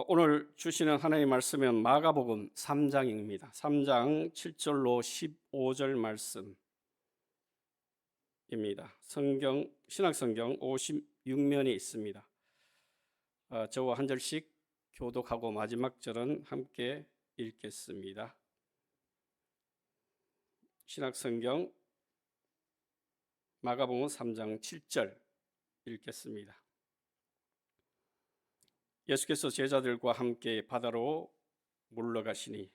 오늘 주시는 하나님의 말씀은 마가복음 3장입니다. 3장 7절로 15절 말씀입니다. 신약성경 56면에 있습니다. 저와 한 절씩 교독하고 마지막 절은 함께 읽겠습니다. 신약성경 마가복음 3장 7절 읽겠습니다. 예수께서 제자들과 함께 바다로 물러가시니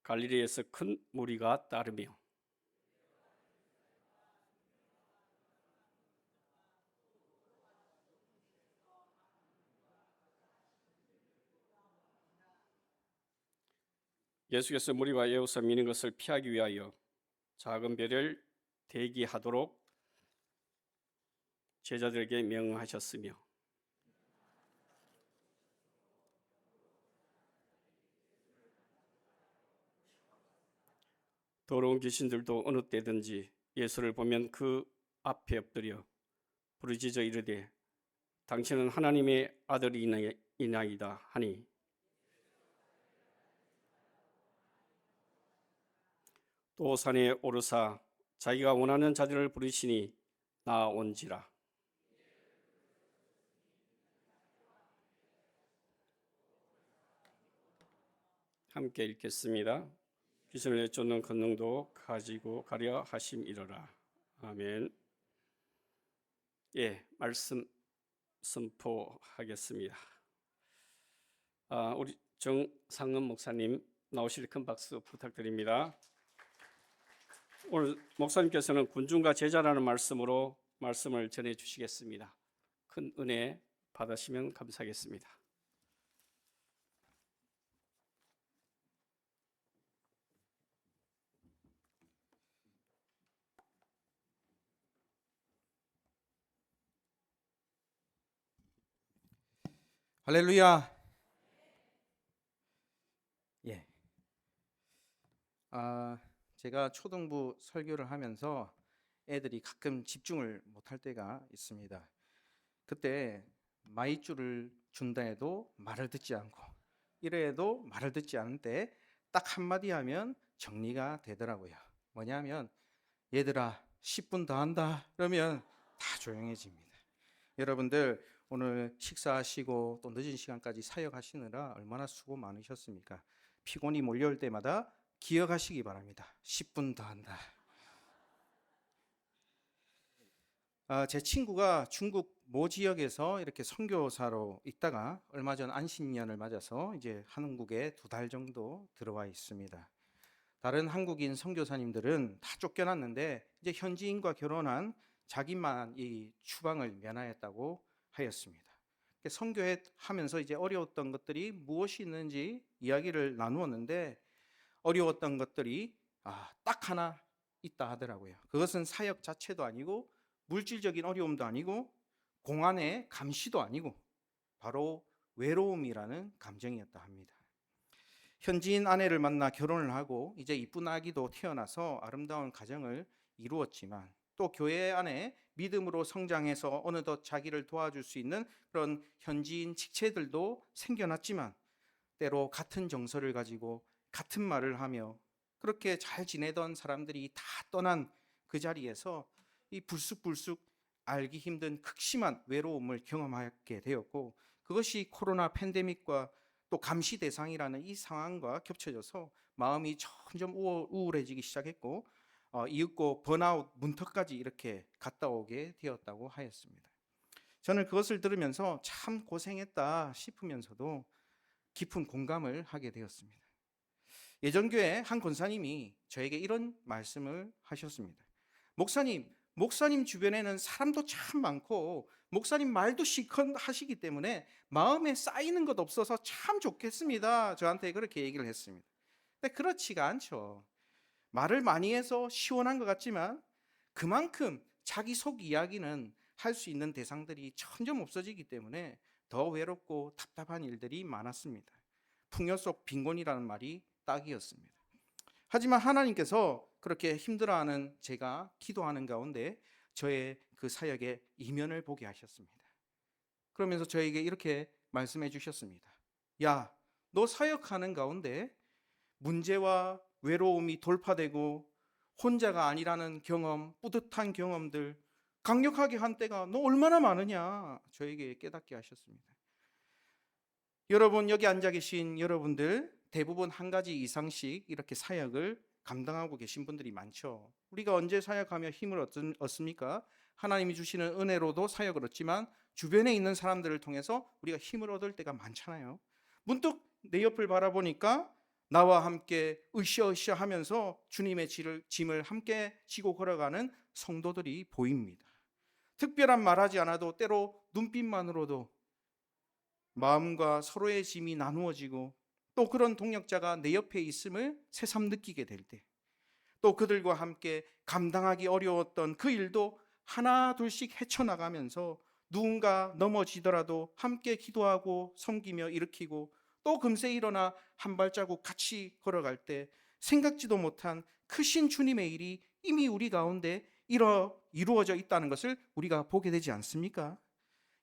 갈릴리에서 큰 무리가 따르며 예수께서 무리가 에워싸 미는 것을 피하기 위하여 작은 배를 대기하도록 제자들에게 명하셨으며 더러운 귀신들도 어느 때든지 예수를 보면 그 앞에 엎드려 부르짖어 이르되 당신은 하나님의 아들이나이다 하니 또 산에 오르사 자기가 원하는 자들을 부르시니 나온지라. 함께 읽겠습니다. 귀신을 내쫓는 권능도 가지고 가려 하심이로라. 아멘. 말씀 선포하겠습니다. 우리 정상은 목사님 나오실 큰 박수 부탁드립니다. 오늘 목사님께서는 군중과 제자라는 말씀으로 말씀을 전해 주시겠습니다. 큰 은혜 받으시면 감사하겠습니다. 할렐루야. 제가 초등부 설교를 하면서 애들이 가끔 집중을 못할 때가 있습니다. 그때 마이쮸를 준다 해도 말을 듣지 않고 이래 해도 말을 듣지 않는데 딱 한마디 하면 정리가 되더라고요. 뭐냐면 얘들아 10분 더 한다 그러면 다 조용해집니다. 여러분들 오늘 식사하시고 또 늦은 시간까지 사역하시느라 얼마나 수고 많으셨습니까? 피곤이 몰려올 때마다 기억하시기 바랍니다. 10분 더 한다. 제 친구가 중국 모 지역에서 이렇게 선교사로 있다가 얼마 전 안신년을 맞아서 이제 한국에 2달 정도 들어와 있습니다. 다른 한국인 선교사님들은 다 쫓겨났는데 이제 현지인과 결혼한 자기만 이 추방을 면하였다고 하였습니다. 선교하면서 이제 어려웠던 것들이 무엇이 있는지 이야기를 나누었는데 어려웠던 것들이 딱 하나 있다 하더라고요. 그것은 사역 자체도 아니고 물질적인 어려움도 아니고 공안의 감시도 아니고 바로 외로움이라는 감정이었다 합니다. 현지인 아내를 만나 결혼을 하고 이제 이쁜 아기도 태어나서 아름다운 가정을 이루었지만 또 교회 안에 믿음으로 성장해서 어느덧 자기를 도와줄 수 있는 그런 현지인 직체들도 생겨났지만 때로 같은 정서를 가지고 같은 말을 하며 그렇게 잘 지내던 사람들이 다 떠난 그 자리에서 이 불쑥불쑥 알기 힘든 극심한 외로움을 경험하게 되었고 그것이 코로나 팬데믹과 또 감시 대상이라는 이 상황과 겹쳐져서 마음이 점점 우울해지기 시작했고 이윽고 번아웃 문턱까지 이렇게 갔다 오게 되었다고 하였습니다. 저는 그것을 들으면서 참 고생했다 싶으면서도 깊은 공감을 하게 되었습니다. 예전 교회 한 권사님이 저에게 이런 말씀을 하셨습니다. 목사님 주변에는 사람도 참 많고 목사님 말도 실컷 하시기 때문에 마음에 쌓이는 것 없어서 참 좋겠습니다. 저한테 그렇게 얘기를 했습니다. 근데 그렇지가 않죠. 말을 많이 해서 시원한 것 같지만 그만큼 자기 속 이야기는 할 수 있는 대상들이 점점 없어지기 때문에 더 외롭고 답답한 일들이 많았습니다. 풍요 속 빈곤이라는 말이 딱이었습니다. 하지만 하나님께서 그렇게 힘들어하는 제가 기도하는 가운데 저의 그 사역의 이면을 보게 하셨습니다. 그러면서 저에게 이렇게 말씀해 주셨습니다. 야, 너 사역하는 가운데 문제와 외로움이 돌파되고 혼자가 아니라는 경험, 뿌듯한 경험들 강력하게 한 때가 너 얼마나 많으냐 저에게 깨닫게 하셨습니다. 여러분, 여기 앉아 계신 여러분들 대부분 한 가지 이상씩 이렇게 사역을 감당하고 계신 분들이 많죠. 우리가 언제 사역하며 힘을 얻습니까? 하나님이 주시는 은혜로도 사역을 얻지만 주변에 있는 사람들을 통해서 우리가 힘을 얻을 때가 많잖아요. 문득 내 옆을 바라보니까 나와 함께 으쌰으쌰 하면서 주님의 짐을 함께 지고 걸어가는 성도들이 보입니다. 특별한 말하지 않아도 때로 눈빛만으로도 마음과 서로의 짐이 나누어지고 또 그런 동역자가 내 옆에 있음을 새삼 느끼게 될 때, 또 그들과 함께 감당하기 어려웠던 그 일도 하나 둘씩 헤쳐나가면서 누군가 넘어지더라도 함께 기도하고 섬기며 일으키고 또 금세 일어나 한 발자국 같이 걸어갈 때 생각지도 못한 크신 주님의 일이 이미 우리 가운데 이루어져 있다는 것을 우리가 보게 되지 않습니까?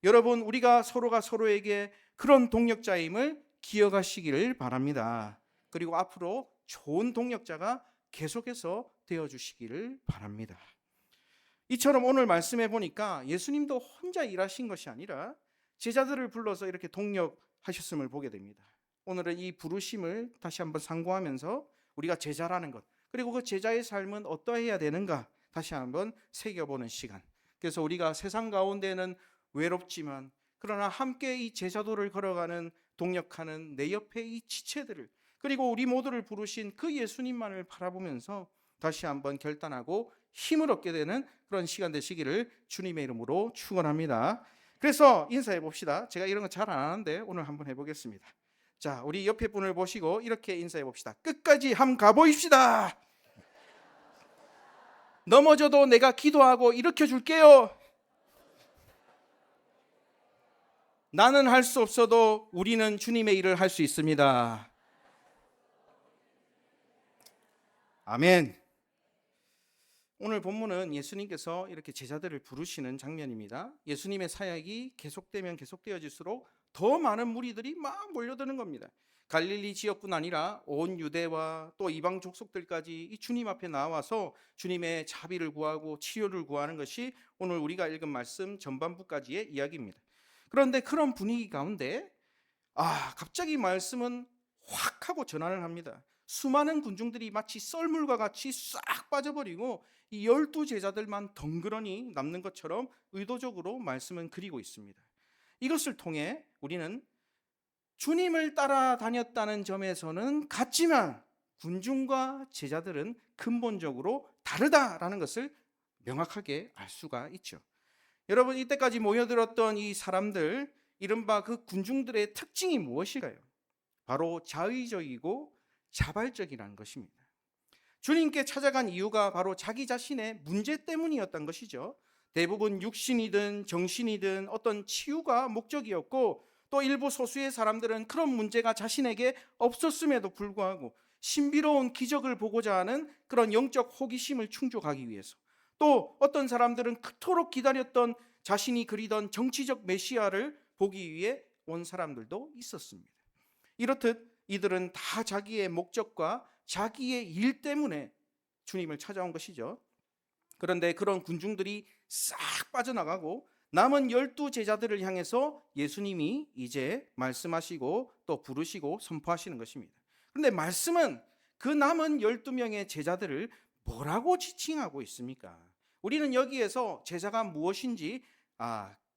여러분, 우리가 서로가 서로에게 그런 동역자임을 기억하시기를 바랍니다. 그리고 앞으로 좋은 동역자가 계속해서 되어주시기를 바랍니다. 이처럼 오늘 말씀해 보니까 예수님도 혼자 일하신 것이 아니라 제자들을 불러서 이렇게 동역하셨음을 보게 됩니다. 오늘은 이 부르심을 다시 한번 상고하면서 우리가 제자라는 것, 그리고 그 제자의 삶은 어떠해야 되는가 다시 한번 새겨보는 시간. 그래서 우리가 세상 가운데는 외롭지만 그러나 함께 이 제자도를 걸어가는 동역하는 내 옆에 이 지체들을, 그리고 우리 모두를 부르신 그 예수님만을 바라보면서 다시 한번 결단하고 힘을 얻게 되는 그런 시간 되시기를 주님의 이름으로 축원합니다. 그래서 인사해 봅시다. 제가 이런 거 잘 안 하는데 오늘 한번 해보겠습니다. 자, 우리 옆에 분을 보시고 이렇게 인사해 봅시다. 끝까지 함 가보입시다. 넘어져도 내가 기도하고 일으켜 줄게요. 나는 할 수 없어도 우리는 주님의 일을 할 수 있습니다. 아멘. 오늘 본문은 예수님께서 이렇게 제자들을 부르시는 장면입니다. 예수님의 사역이 계속되면 계속되어질수록 더 많은 무리들이 막 몰려드는 겁니다. 갈릴리 지역뿐 아니라 온 유대와 또 이방 족속들까지 이 주님 앞에 나와서 주님의 자비를 구하고 치유를 구하는 것이 오늘 우리가 읽은 말씀 전반부까지의 이야기입니다. 그런데 그런 분위기 가운데 갑자기 말씀은 확 하고 전환을 합니다. 수많은 군중들이 마치 썰물과 같이 싹 빠져버리고 이 12 제자들만 덩그러니 남는 것처럼 의도적으로 말씀은 그리고 있습니다. 이것을 통해 우리는 주님을 따라다녔다는 점에서는 같지만 군중과 제자들은 근본적으로 다르다라는 것을 명확하게 알 수가 있죠. 여러분, 이때까지 모여들었던 이 사람들, 이른바 그 군중들의 특징이 무엇일까요? 바로 자의적이고 자발적이라는 것입니다. 주님께 찾아간 이유가 바로 자기 자신의 문제 때문이었던 것이죠. 대부분 육신이든 정신이든 어떤 치유가 목적이었고, 또 일부 소수의 사람들은 그런 문제가 자신에게 없었음에도 불구하고 신비로운 기적을 보고자 하는 그런 영적 호기심을 충족하기 위해서, 또 어떤 사람들은 그토록 기다렸던 자신이 그리던 정치적 메시아를 보기 위해 온 사람들도 있었습니다. 이렇듯 이들은 다 자기의 목적과 자기의 일 때문에 주님을 찾아온 것이죠. 그런데 그런 군중들이 싹 빠져나가고 남은 12 제자들을 향해서 예수님이 이제 말씀하시고 또 부르시고 선포하시는 것입니다. 그런데 말씀은 그 남은 12명의 제자들을 뭐라고 지칭하고 있습니까? 우리는 여기에서 제자가 무엇인지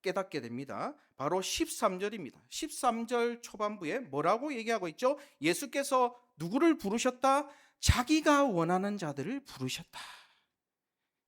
깨닫게 됩니다. 바로 13절입니다. 13절 초반부에 뭐라고 얘기하고 있죠? 예수께서 누구를 부르셨다? 자기가 원하는 자들을 부르셨다.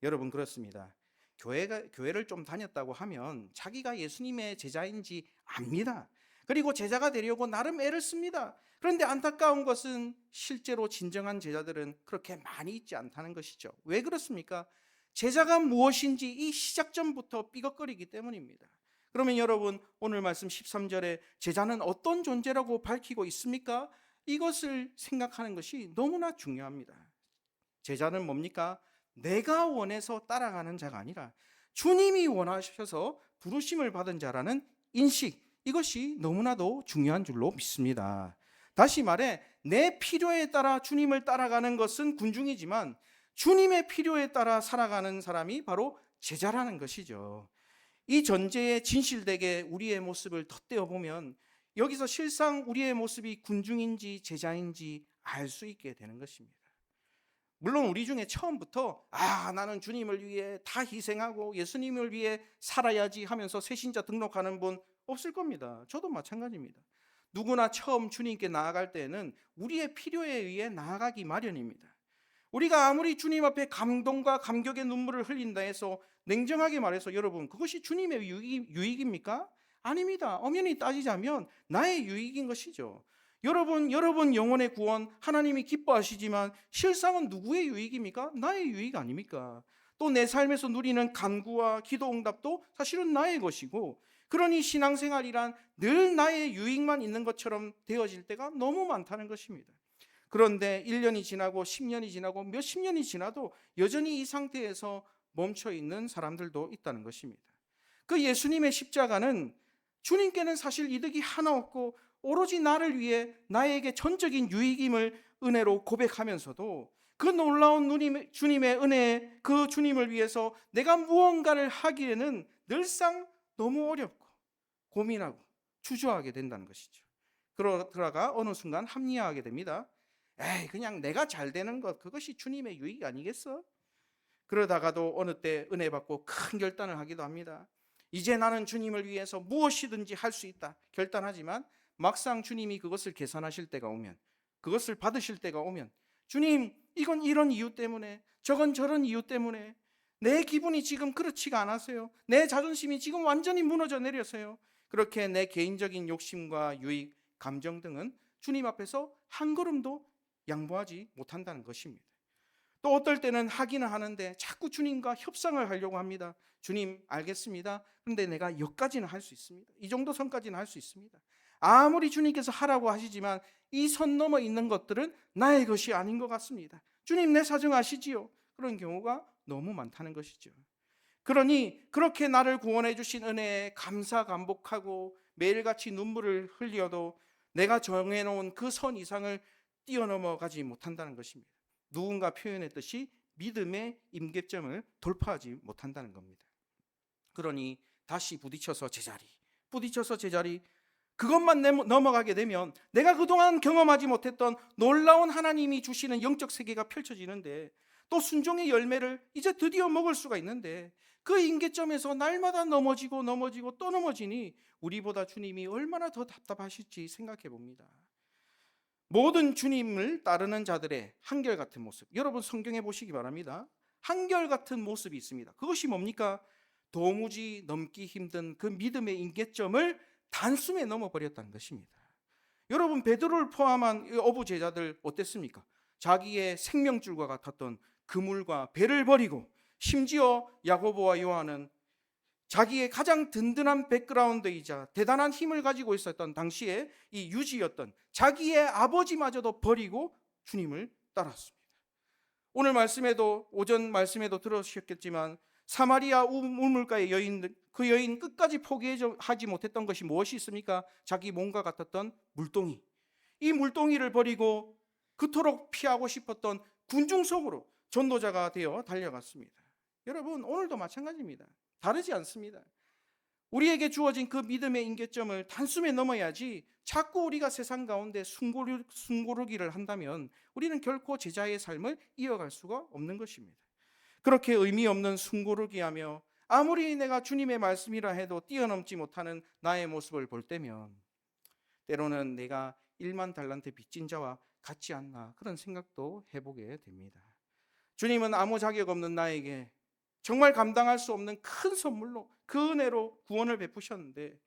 여러분, 그렇습니다. 교회를 좀 다녔다고 하면 자기가 예수님의 제자인지 압니다. 그리고 제자가 되려고 나름 애를 씁니다. 그런데 안타까운 것은 실제로 진정한 제자들은 그렇게 많이 있지 않다는 것이죠. 왜 그렇습니까? 제자가 무엇인지 이 시작점부터 삐걱거리기 때문입니다. 그러면 여러분, 오늘 말씀 13절에 제자는 어떤 존재라고 밝히고 있습니까? 이것을 생각하는 것이 너무나 중요합니다. 제자는 뭡니까? 내가 원해서 따라가는 자가 아니라 주님이 원하셔서 부르심을 받은 자라는 인식, 이것이 너무나도 중요한 줄로 믿습니다. 다시 말해 내 필요에 따라 주님을 따라가는 것은 군중이지만 주님의 필요에 따라 살아가는 사람이 바로 제자라는 것이죠. 이 전제에 진실되게 우리의 모습을 덧대어 보면 여기서 실상 우리의 모습이 군중인지 제자인지 알 수 있게 되는 것입니다. 물론 우리 중에 처음부터 나는 주님을 위해 다 희생하고 예수님을 위해 살아야지 하면서 새신자 등록하는 분 없을 겁니다. 저도 마찬가지입니다. 누구나 처음 주님께 나아갈 때에는 우리의 필요에 의해 나아가기 마련입니다. 우리가 아무리 주님 앞에 감동과 감격의 눈물을 흘린다 해서 냉정하게 말해서 여러분 그것이 주님의 유익입니까? 아닙니다. 엄연히 따지자면 나의 유익인 것이죠. 여러분 영혼의 구원 하나님이 기뻐하시지만 실상은 누구의 유익입니까? 나의 유익 아닙니까? 또 내 삶에서 누리는 간구와 기도 응답도 사실은 나의 것이고, 그러니 신앙생활이란 늘 나의 유익만 있는 것처럼 되어질 때가 너무 많다는 것입니다. 그런데 1년이 지나고 10년이 지나고 몇십 년이 지나도 여전히 이 상태에서 멈춰 있는 사람들도 있다는 것입니다. 그 예수님의 십자가는 주님께는 사실 이득이 하나 없고 오로지 나를 위해 나에게 전적인 유익임을 은혜로 고백하면서도 그 놀라운 주님의 은혜에 그 주님을 위해서 내가 무언가를 하기에는 늘상 너무 어렵고 고민하고 주저하게 된다는 것이죠. 그러다가 어느 순간 합리화하게 됩니다. 그냥 내가 잘 되는 것 그것이 주님의 유익 아니겠어? 그러다가도 어느 때 은혜 받고 큰 결단을 하기도 합니다. 이제 나는 주님을 위해서 무엇이든지 할 수 있다 결단하지만 막상 주님이 그것을 계산하실 때가 오면, 그것을 받으실 때가 오면, 주님 이건 이런 이유 때문에, 저건 저런 이유 때문에 내 기분이 지금 그렇지가 않아서요, 내 자존심이 지금 완전히 무너져 내려서요, 그렇게 내 개인적인 욕심과 유익, 감정 등은 주님 앞에서 한 걸음도 양보하지 못한다는 것입니다. 또 어떨 때는 하기는 하는데 자꾸 주님과 협상을 하려고 합니다. 주님 알겠습니다. 그런데 내가 여기까지는 할 수 있습니다. 이 정도 선까지는 할 수 있습니다. 아무리 주님께서 하라고 하시지만 이 선 넘어 있는 것들은 나의 것이 아닌 것 같습니다. 주님 내 사정 아시지요? 그런 경우가 너무 많다는 것이죠. 그러니 그렇게 나를 구원해 주신 은혜에 감사 감복하고 매일같이 눈물을 흘려도 내가 정해놓은 그 선 이상을 뛰어넘어가지 못한다는 것입니다. 누군가 표현했듯이 믿음의 임계점을 돌파하지 못한다는 겁니다. 그러니 다시 부딪혀서 제자리 그것만 넘어가게 되면 내가 그동안 경험하지 못했던 놀라운 하나님이 주시는 영적 세계가 펼쳐지는데, 또 순종의 열매를 이제 드디어 먹을 수가 있는데, 그 임계점에서 날마다 넘어지고 또 넘어지니 우리보다 주님이 얼마나 더 답답하실지 생각해 봅니다. 모든 주님을 따르는 자들의 한결같은 모습, 여러분 성경에 보시기 바랍니다. 한결같은 모습이 있습니다. 그것이 뭡니까? 도무지 넘기 힘든 그 믿음의 임계점을 단숨에 넘어버렸다는 것입니다. 여러분 베드로를 포함한 어부 제자들 어땠습니까? 자기의 생명줄과 같았던 그물과 배를 버리고, 심지어 야고보와 요한은 자기의 가장 든든한 백그라운드이자 대단한 힘을 가지고 있었던 당시에 이 유지였던 자기의 아버지마저도 버리고 주님을 따랐습니다. 오늘 말씀에도, 오전 말씀에도 들으셨겠지만 사마리아 우물가의 여인, 그 여인 끝까지 포기하지 못했던 것이 무엇이 있습니까? 자기 몸과 같았던 물동이. 이 물동이를 버리고 그토록 피하고 싶었던 군중 속으로 전도자가 되어 달려갔습니다. 여러분 오늘도 마찬가지입니다. 다르지 않습니다. 우리에게 주어진 그 믿음의 임계점을 단숨에 넘어야지 자꾸 우리가 세상 가운데 숨고르기를 한다면 우리는 결코 제자의 삶을 이어갈 수가 없는 것입니다. 그렇게 의미 없는 숨고르기하며 아무리 내가 주님의 말씀이라 해도 뛰어넘지 못하는 나의 모습을 볼 때면 때로는 내가 1만 달란트 빚진 자와 같지 않나 그런 생각도 해보게 됩니다. 주님은 아무 자격 없는 나에게 정말 감당할 수 없는 큰 선물로, 그 은혜로 구원을 베푸셨는데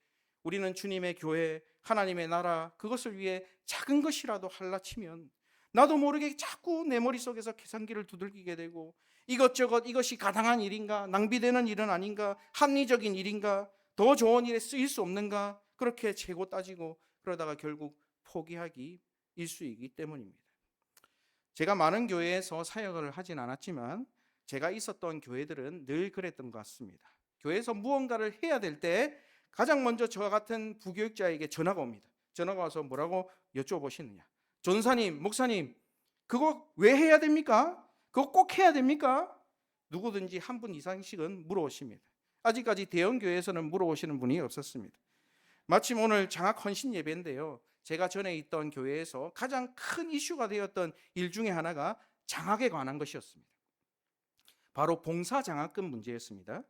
우리는 주님의 교회, 하나님의 나라, 그것을 위해 작은 것이라도 할라치면 나도 모르게 자꾸 내 머릿속에서 계산기를 두들기게 되고, 이것저것 이것이 가당한 일인가, 낭비되는 일은 아닌가, 합리적인 일인가, 더 좋은 일에 쓰일 수 없는가, 그렇게 재고 따지고 그러다가 결국 포기하기 일쑤이기 때문입니다. 제가 많은 교회에서 사역을 하진 않았지만 제가 있었던 교회들은 늘 그랬던 것 같습니다. 교회에서 무언가를 해야 될 때 가장 먼저 저와 같은 부교육자에게 전화가 옵니다. 전화가 와서 뭐라고 여쭤보시느냐. 전사님, 목사님, 그거 왜 해야 됩니까? 그거 꼭 해야 됩니까? 누구든지 한 분 이상씩은 물어오십니다. 아직까지 대형교회에서는 물어오시는 분이 없었습니다. 마침 오늘 장학 헌신 예배인데요. 제가 전에 있던 교회에서 가장 큰 이슈가 되었던 일 중에 하나가 장학에 관한 것이었습니다. 바로 봉사 장학금 문제였습니다.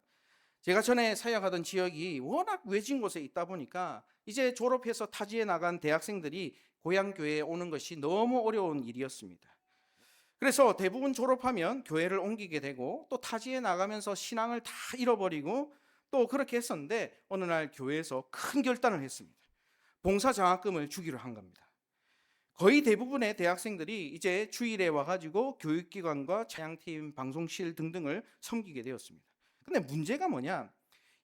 제가 전에 사역하던 지역이 워낙 외진 곳에 있다 보니까 이제 졸업해서 타지에 나간 대학생들이 고향 교회에 오는 것이 너무 어려운 일이었습니다. 그래서 대부분 졸업하면 교회를 옮기게 되고 또 타지에 나가면서 신앙을 다 잃어버리고 또 그렇게 했었는데 어느 날 교회에서 큰 결단을 했습니다. 봉사 장학금을 주기로 한 겁니다. 거의 대부분의 대학생들이 이제 주일에 와가지고 교육기관과 찬양팀, 방송실 등등을 섬기게 되었습니다. 근데 문제가 뭐냐?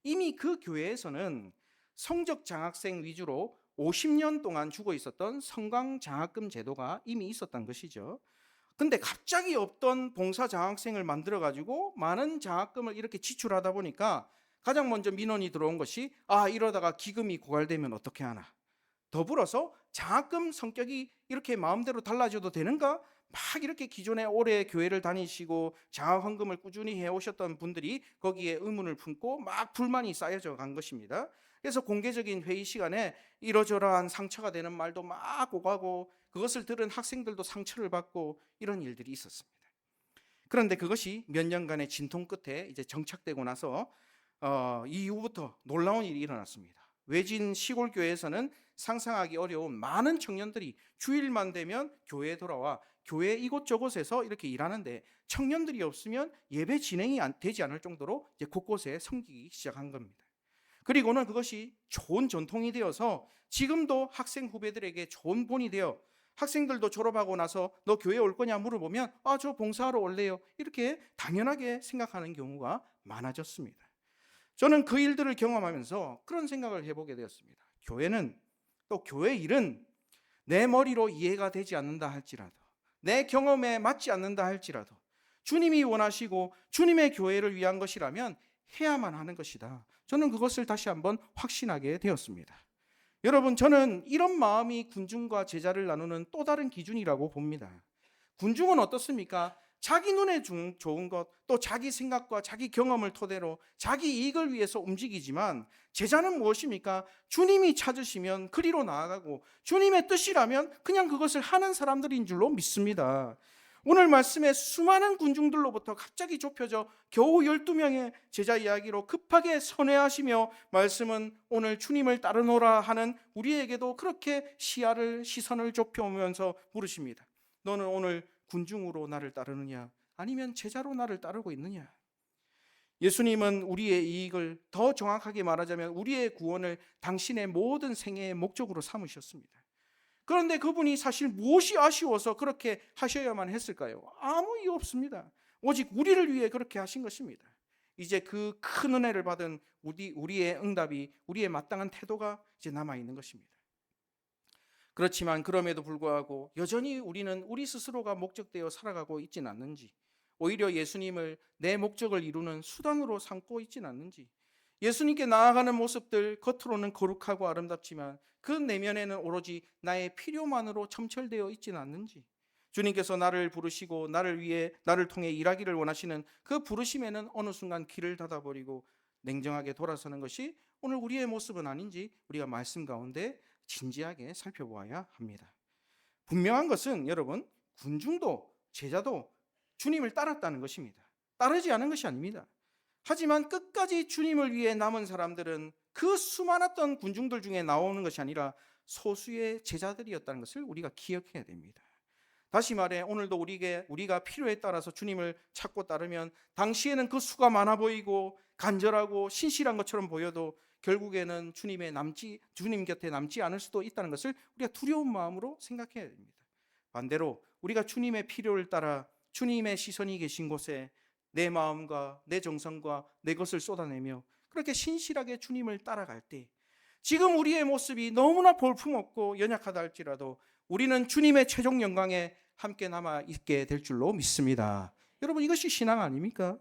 이미 그 교회에서는 성적 장학생 위주로 50년 동안 주고 있었던 성강 장학금 제도가 이미 있었던 것이죠. 근데 갑자기 없던 봉사 장학생을 만들어 가지고 많은 장학금을 이렇게 지출하다 보니까 가장 먼저 민원이 들어온 것이 이러다가 기금이 고갈되면 어떻게 하나. 더불어서 장학금 성격이 이렇게 마음대로 달라져도 되는가? 막 이렇게 기존에 오래 교회를 다니시고 장학헌금을 꾸준히 해오셨던 분들이 거기에 의문을 품고 막 불만이 쌓여져 간 것입니다. 그래서 공개적인 회의 시간에 이러저러한 상처가 되는 말도 막 오가고 그것을 들은 학생들도 상처를 받고 이런 일들이 있었습니다. 그런데 그것이 몇 년간의 진통 끝에 이제 정착되고 나서 이후부터 놀라운 일이 일어났습니다. 외진 시골 교회에서는 상상하기 어려운 많은 청년들이 주일만 되면 교회에 돌아와 교회 이곳저곳에서 이렇게 일하는데 청년들이 없으면 예배 진행이 되지 않을 정도로 이제 곳곳에 섬기기 시작한 겁니다. 그리고는 그것이 좋은 전통이 되어서 지금도 학생 후배들에게 좋은 본이 되어 학생들도 졸업하고 나서 너 교회 올 거냐 물어보면 저 봉사하러 올래요 이렇게 당연하게 생각하는 경우가 많아졌습니다. 저는 그 일들을 경험하면서 그런 생각을 해보게 되었습니다. 교회는 또 교회 일은 내 머리로 이해가 되지 않는다 할지라도 내 경험에 맞지 않는다 할지라도 주님이 원하시고 주님의 교회를 위한 것이라면 해야만 하는 것이다. 저는 그것을 다시 한번 확신하게 되었습니다. 여러분, 저는 이런 마음이 군중과 제자를 나누는 또 다른 기준이라고 봅니다. 군중은 어떻습니까? 자기 눈에 좋은 것, 또 자기 생각과 자기 경험을 토대로 자기 이익을 위해서 움직이지만 제자는 무엇입니까? 주님이 찾으시면 그리로 나아가고 주님의 뜻이라면 그냥 그것을 하는 사람들인 줄로 믿습니다. 오늘 말씀에 수많은 군중들로부터 갑자기 좁혀져 겨우 12명의 제자 이야기로 급하게 선회하시며 말씀은 오늘 주님을 따르노라 하는 우리에게도 그렇게 시선을 좁혀오면서 물으십니다. 너는 오늘 군중으로 나를 따르느냐 아니면 제자로 나를 따르고 있느냐? 예수님은 우리의 이익을 더 정확하게 말하자면 우리의 구원을 당신의 모든 생애의 목적으로 삼으셨습니다. 그런데 그분이 사실 무엇이 아쉬워서 그렇게 하셔야만 했을까요? 아무 이유 없습니다. 오직 우리를 위해 그렇게 하신 것입니다. 이제 그 큰 은혜를 받은 우리의 응답이 우리의 마땅한 태도가 이제 남아있는 것입니다. 그렇지만 그럼에도 불구하고 여전히 우리는 우리 스스로가 목적되어 살아가고 있지는 않는지, 오히려 예수님을 내 목적을 이루는 수단으로 삼고 있지는 않는지, 예수님께 나아가는 모습들 겉으로는 거룩하고 아름답지만 그 내면에는 오로지 나의 필요만으로 점철되어 있지는 않는지, 주님께서 나를 부르시고 나를 위해 나를 통해 일하기를 원하시는 그 부르심에는 어느 순간 귀를 닫아버리고 냉정하게 돌아서는 것이 오늘 우리의 모습은 아닌지 우리가 말씀 가운데 진지하게 살펴보아야 합니다. 분명한 것은 여러분, 군중도 제자도 주님을 따랐다는 것입니다. 따르지 않은 것이 아닙니다. 하지만 끝까지 주님을 위해 남은 사람들은 그 수많았던 군중들 중에 나오는 것이 아니라 소수의 제자들이었다는 것을 우리가 기억해야 됩니다. 다시 말해 오늘도 우리가 필요에 따라서 주님을 찾고 따르면 당시에는 그 수가 많아 보이고 간절하고 신실한 것처럼 보여도 결국에는 주님 곁에 남지 않을 수도 있다는 것을 우리가 두려운 마음으로 생각해야 됩니다. 반대로 우리가 주님의 필요를 따라 주님의 시선이 계신 곳에 내 마음과 내 정성과 내 것을 쏟아내며 그렇게 신실하게 주님을 따라갈 때 지금 우리의 모습이 너무나 볼품없고 연약하다 할지라도 우리는 주님의 최종 영광에 함께 남아있게 될 줄로 믿습니다. 여러분, 이것이 신앙 아닙니까?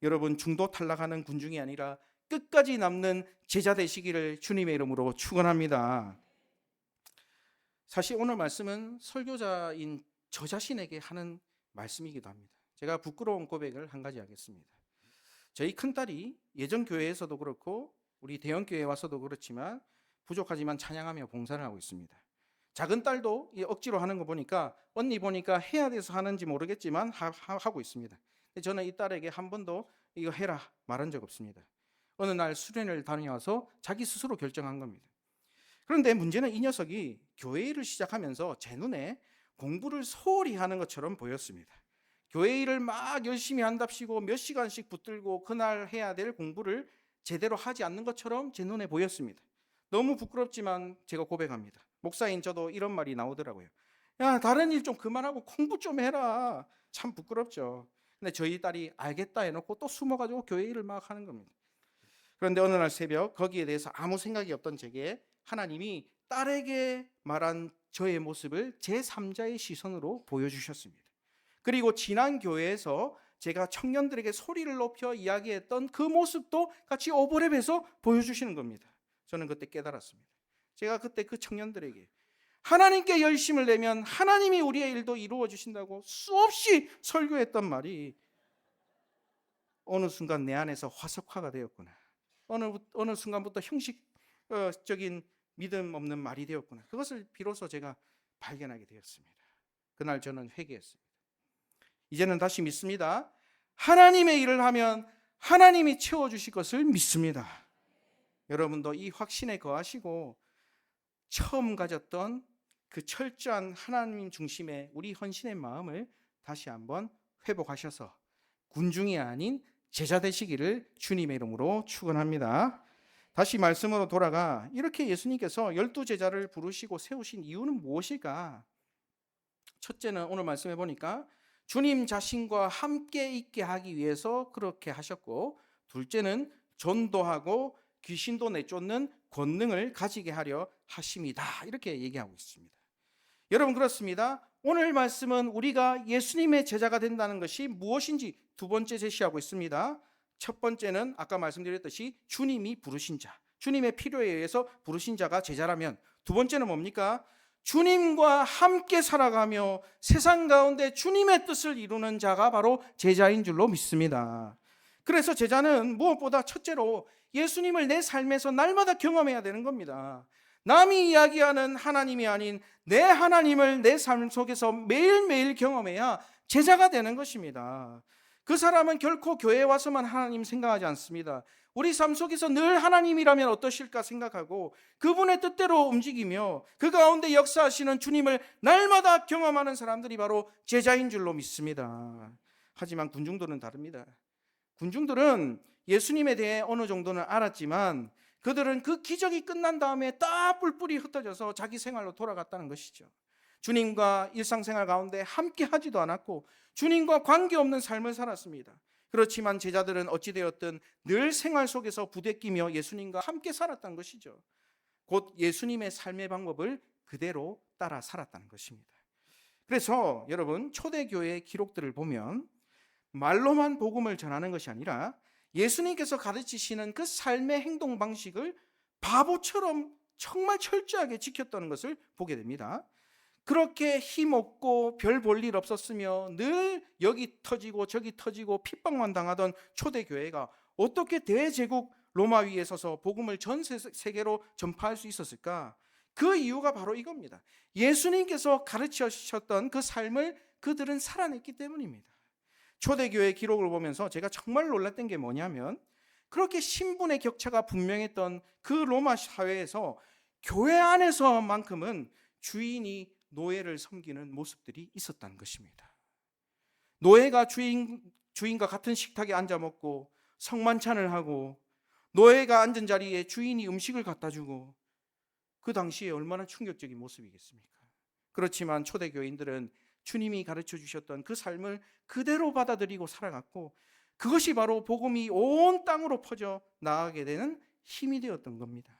여러분, 중도 탈락하는 군중이 아니라 끝까지 남는 제자 되시기를 주님의 이름으로 축원합니다. 사실 오늘 말씀은 설교자인 저 자신에게 하는 말씀이기도 합니다. 제가 부끄러운 고백을 한 가지 하겠습니다. 저희 큰딸이 예전 교회에서도 그렇고 우리 대형 교회에 와서도 그렇지만 부족하지만 찬양하며 봉사를 하고 있습니다. 작은 딸도 억지로 하는 거 보니까 언니 보니까 해야 돼서 하는지 모르겠지만 하고 있습니다. 저는 이 딸에게 한 번도 이거 해라 말한 적 없습니다. 어느 날 수련회를 다녀와서 자기 스스로 결정한 겁니다. 그런데 문제는 이 녀석이 교회 일을 시작하면서 제 눈에 공부를 소홀히 하는 것처럼 보였습니다. 교회 일을 막 열심히 한답시고 몇 시간씩 붙들고 그날 해야 될 공부를 제대로 하지 않는 것처럼 제 눈에 보였습니다. 너무 부끄럽지만 제가 고백합니다. 목사인 저도 이런 말이 나오더라고요. 야, 다른 일 좀 그만하고 공부 좀 해라. 참 부끄럽죠. 근데 저희 딸이 알겠다 해놓고 또 숨어가지고 교회 일을 막 하는 겁니다. 그런데 어느 날 새벽 거기에 대해서 아무 생각이 없던 제게 하나님이 딸에게 말한 저의 모습을 제3자의 시선으로 보여주셨습니다. 그리고 지난 교회에서 제가 청년들에게 소리를 높여 이야기했던 그 모습도 같이 오버랩해서 보여주시는 겁니다. 저는 그때 깨달았습니다. 제가 그때 그 청년들에게 하나님께 열심을 내면 하나님이 우리의 일도 이루어 주신다고 수없이 설교했던 말이 어느 순간 내 안에서 화석화가 되었구나. 어느 순간부터 형식적인 믿음 없는 말이 되었구나. 그것을 비로소 제가 발견하게 되었습니다. 그날 저는 회개했습니다. 이제는 다시 믿습니다. 하나님의 일을 하면 하나님이 채워주실 것을 믿습니다. 여러분도 이 확신에 거하시고 처음 가졌던 그 철저한 하나님 중심의 우리 헌신의 마음을 다시 한번 회복하셔서 군중이 아닌 제자 되시기를 주님의 이름으로 축원합니다. 다시 말씀으로 돌아가 이렇게 예수님께서 12제자를 부르시고 세우신 이유는 무엇일까? 첫째는 오늘 말씀해 보니까 주님 자신과 함께 있게 하기 위해서 그렇게 하셨고, 둘째는 전도하고 귀신도 내쫓는 권능을 가지게 하려 하심이다. 이렇게 얘기하고 있습니다. 여러분 그렇습니다. 오늘 말씀은 우리가 예수님의 제자가 된다는 것이 무엇인지 두 번째 제시하고 있습니다. 첫 번째는 아까 말씀드렸듯이 주님이 부르신 자, 주님의 필요에 의해서 부르신 자가 제자라면, 두 번째는 뭡니까? 주님과 함께 살아가며 세상 가운데 주님의 뜻을 이루는 자가 바로 제자인 줄로 믿습니다. 그래서 제자는 무엇보다 첫째로 예수님을 내 삶에서 날마다 경험해야 되는 겁니다. 남이 이야기하는 하나님이 아닌 내 하나님을 내 삶 속에서 매일매일 경험해야 제자가 되는 것입니다. 그 사람은 결코 교회에 와서만 하나님 생각하지 않습니다. 우리 삶 속에서 늘 하나님이라면 어떠실까 생각하고 그분의 뜻대로 움직이며 그 가운데 역사하시는 주님을 날마다 경험하는 사람들이 바로 제자인 줄로 믿습니다. 하지만 군중들은 다릅니다. 군중들은 예수님에 대해 어느 정도는 알았지만 그들은 그 기적이 끝난 다음에 다 뿔뿔이 흩어져서 자기 생활로 돌아갔다는 것이죠. 주님과 일상생활 가운데 함께 하지도 않았고 주님과 관계없는 삶을 살았습니다. 그렇지만 제자들은 어찌되었든 늘 생활 속에서 부대끼며 예수님과 함께 살았다는 것이죠. 곧 예수님의 삶의 방법을 그대로 따라 살았다는 것입니다. 그래서 여러분 초대교회의 기록들을 보면 말로만 복음을 전하는 것이 아니라 예수님께서 가르치시는 그 삶의 행동 방식을 바보처럼 정말 철저하게 지켰다는 것을 보게 됩니다. 그렇게 힘없고 별 볼 일 없었으며 늘 여기 터지고 저기 터지고 핍박만 당하던 초대교회가 어떻게 대제국 로마 위에 서서 복음을 전 세계로 전파할 수 있었을까? 그 이유가 바로 이겁니다. 예수님께서 가르치셨던 그 삶을 그들은 살아냈기 때문입니다. 초대교회 기록을 보면서 제가 정말 놀랐던 게 뭐냐면 그렇게 신분의 격차가 분명했던 그 로마 사회에서 교회 안에서만큼은 주인이 노예를 섬기는 모습들이 있었다는 것입니다. 노예가 주인과 같은 식탁에 앉아 먹고 성만찬을 하고 노예가 앉은 자리에 주인이 음식을 갖다 주고 그 당시에 얼마나 충격적인 모습이겠습니까? 그렇지만 초대교인들은 주님이 가르쳐 주셨던 그 삶을 그대로 받아들이고 살아갔고 그것이 바로 복음이 온 땅으로 퍼져 나가게 되는 힘이 되었던 겁니다.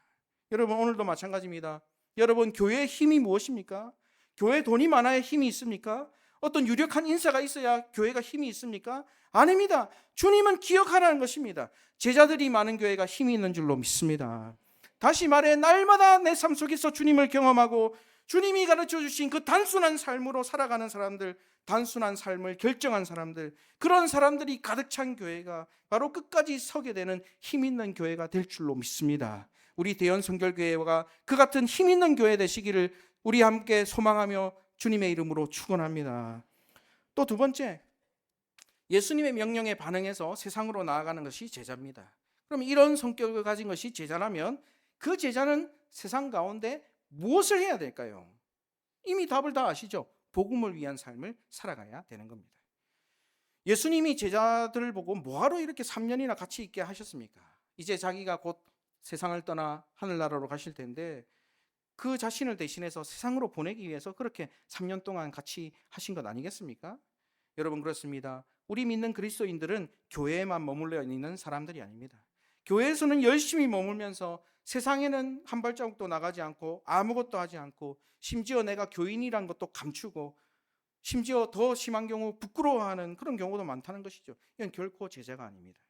여러분 오늘도 마찬가지입니다. 여러분 교회의 힘이 무엇입니까? 교회 돈이 많아야 힘이 있습니까? 어떤 유력한 인사가 있어야 교회가 힘이 있습니까? 아닙니다. 주님은 기억하라는 것입니다. 제자들이 많은 교회가 힘이 있는 줄로 믿습니다. 다시 말해 날마다 내 삶 속에서 주님을 경험하고 주님이 가르쳐 주신 그 단순한 삶으로 살아가는 사람들, 단순한 삶을 결정한 사람들, 그런 사람들이 가득 찬 교회가 바로 끝까지 서게 되는 힘 있는 교회가 될 줄로 믿습니다. 우리 대연 성결교회가 그 같은 힘 있는 교회 되시기를 우리 함께 소망하며 주님의 이름으로 축원합니다. 또 두 번째, 예수님의 명령에 반응해서 세상으로 나아가는 것이 제자입니다. 그럼 이런 성격을 가진 것이 제자라면 그 제자는 세상 가운데 무엇을 해야 될까요? 이미 답을 다 아시죠? 복음을 위한 삶을 살아가야 되는 겁니다. 예수님이 제자들을 보고 뭐하러 이렇게 3년이나 같이 있게 하셨습니까? 이제 자기가 곧 세상을 떠나 하늘나라로 가실 텐데 그 자신을 대신해서 세상으로 보내기 위해서 그렇게 3년 동안 같이 하신 것 아니겠습니까? 여러분, 그렇습니다. 우리 믿는 그리스도인들은 교회에만 머물러 있는 사람들이 아닙니다. 교회에서는 열심히 머물면서 세상에는 한 발자국도 나가지 않고 아무것도 하지 않고 심지어 내가 교인이란 것도 감추고 심지어 더 심한 경우 부끄러워하는 그런 경우도 많다는 것이죠. 이건 결코 제자가 아닙니다.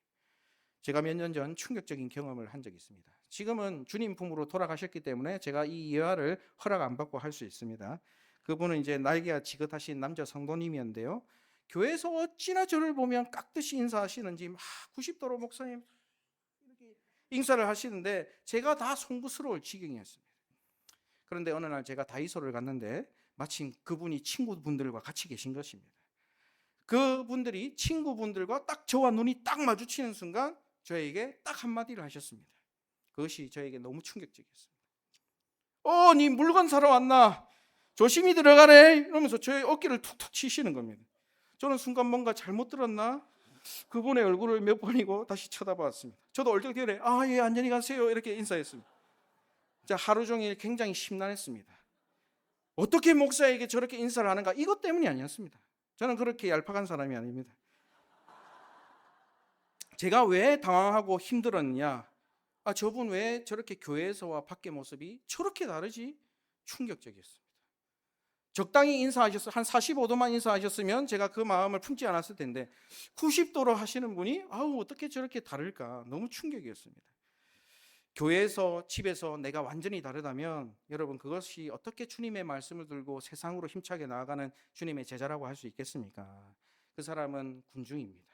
제가 몇 년 전 충격적인 경험을 한 적이 있습니다. 지금은 주님 품으로 돌아가셨기 때문에 제가 이 예화를 허락 안 받고 할 수 있습니다. 그분은 이제 날개가 지긋하신 남자 성도님이었는데요. 교회에서 어찌나 저를 보면 깍듯이 인사하시는지 막 90도로 목사님 이렇게 인사를 하시는데 제가 다 송구스러울 지경이었습니다. 그런데 어느 날 제가 다이소를 갔는데 마침 그분이 친구분들과 같이 계신 것입니다. 그분들이 친구분들과 딱 저와 눈이 딱 마주치는 순간 저에게 딱 한마디를 하셨습니다. 그것이 저에게 너무 충격적이었습니다. 니 물건 사러 왔나? 조심히 들어가래. 이러면서 저의 어깨를 툭툭 치시는 겁니다. 저는 순간 뭔가 잘못 들었나? 그분의 얼굴을 몇 번이고 다시 쳐다봤습니다. 저도 얼떨결에 예, 안녕히 가세요 이렇게 인사했습니다. 하루 종일 굉장히 심란했습니다. 어떻게 목사에게 저렇게 인사를 하는가? 이것 때문이 아니었습니다. 저는 그렇게 얄팍한 사람이 아닙니다. 제가 왜 당황하고 힘들었냐? 저분 왜 저렇게 교회에서와 밖의 모습이 저렇게 다르지? 충격적이었습니다. 적당히 인사하셨어, 한 45도만 인사하셨으면 제가 그 마음을 품지 않았을 텐데 90도로 하시는 분이 어떻게 저렇게 다를까? 너무 충격이었습니다. 교회에서 집에서 내가 완전히 다르다면 여러분, 그것이 어떻게 주님의 말씀을 들고 세상으로 힘차게 나아가는 주님의 제자라고 할 수 있겠습니까? 그 사람은 군중입니다.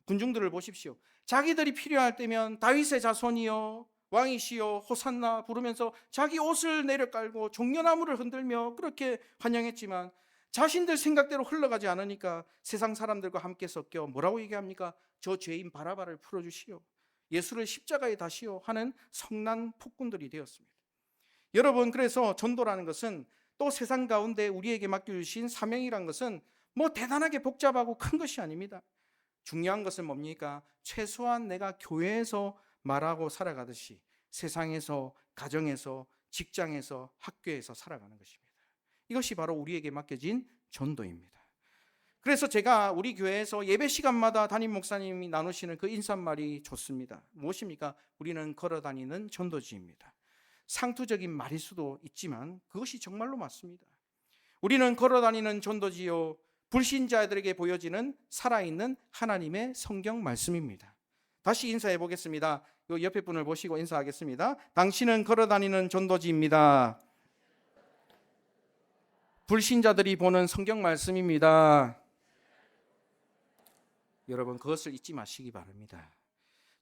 군중들을 보십시오. 자기들이 필요할 때면 다윗의 자손이여 왕이시여 호산나 부르면서 자기 옷을 내려깔고 종려나무를 흔들며 그렇게 환영했지만 자신들 생각대로 흘러가지 않으니까 세상 사람들과 함께 섞여 뭐라고 얘기합니까? 저 죄인 바라바를 풀어주시오, 예수를 십자가에 다시오 하는 성난 폭군들이 되었습니다. 여러분, 그래서 전도라는 것은 또 세상 가운데 우리에게 맡겨주신 사명이란 것은 뭐 대단하게 복잡하고 큰 것이 아닙니다. 중요한 것은 뭡니까? 최소한 내가 교회에서 말하고 살아가듯이 세상에서, 가정에서, 직장에서, 학교에서 살아가는 것입니다. 이것이 바로 우리에게 맡겨진 전도입니다. 그래서 제가 우리 교회에서 예배 시간마다 담임 목사님이 나누시는 그 인사말이 좋습니다. 무엇입니까? 우리는 걸어다니는 전도지입니다. 상투적인 말일 수도 있지만 그것이 정말로 맞습니다. 우리는 걸어다니는 전도지요, 불신자들에게 보여지는 살아있는 하나님의 성경 말씀입니다. 다시 인사해 보겠습니다. 요 옆에 분을 보시고 인사하겠습니다. 당신은 걸어다니는 전도지입니다. 불신자들이 보는 성경 말씀입니다. 여러분, 그것을 잊지 마시기 바랍니다.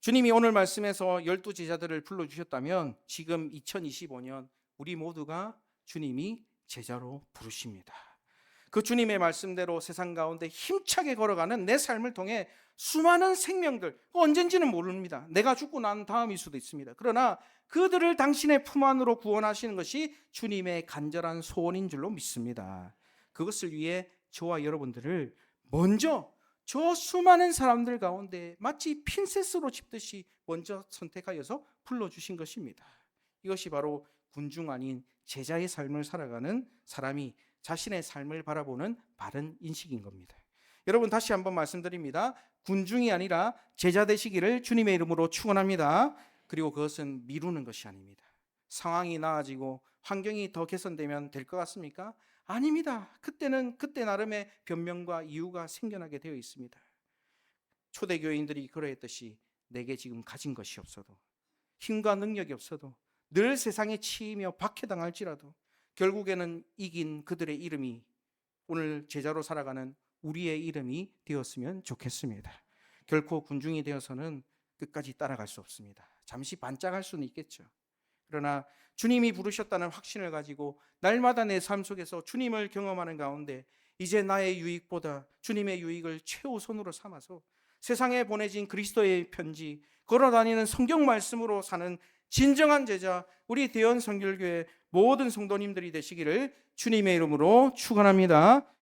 주님이 오늘 말씀에서 12 제자들을 불러주셨다면 지금 2025년 우리 모두가 주님이 제자로 부르십니다. 그 주님의 말씀대로 세상 가운데 힘차게 걸어가는 내 삶을 통해 수많은 생명들, 언젠지는 모릅니다. 내가 죽고 난 다음일 수도 있습니다. 그러나 그들을 당신의 품 안으로 구원하시는 것이 주님의 간절한 소원인 줄로 믿습니다. 그것을 위해 저와 여러분들을 먼저 저 수많은 사람들 가운데 마치 핀셋으로 짚듯이 먼저 선택하여서 불러주신 것입니다. 이것이 바로 군중 아닌 제자의 삶을 살아가는 사람이 자신의 삶을 바라보는 바른 인식인 겁니다. 여러분, 다시 한번 말씀드립니다. 군중이 아니라 제자 되시기를 주님의 이름으로 축원합니다. 그리고 그것은 미루는 것이 아닙니다. 상황이 나아지고 환경이 더 개선되면 될 것 같습니까? 아닙니다. 그때는 그때 나름의 변명과 이유가 생겨나게 되어 있습니다. 초대교인들이 그러했듯이 내게 지금 가진 것이 없어도, 힘과 능력이 없어도, 늘 세상에 치이며 박해당할지라도 결국에는 이긴 그들의 이름이 오늘 제자로 살아가는 우리의 이름이 되었으면 좋겠습니다. 결코 군중이 되어서는 끝까지 따라갈 수 없습니다. 잠시 반짝할 수는 있겠죠. 그러나 주님이 부르셨다는 확신을 가지고 날마다 내 삶 속에서 주님을 경험하는 가운데 이제 나의 유익보다 주님의 유익을 최우선으로 삼아서 세상에 보내진 그리스도의 편지, 걸어다니는 성경 말씀으로 사는 진정한 제자, 우리 대연 선결교회 모든 성도님들이 되시기를 주님의 이름으로 축원합니다.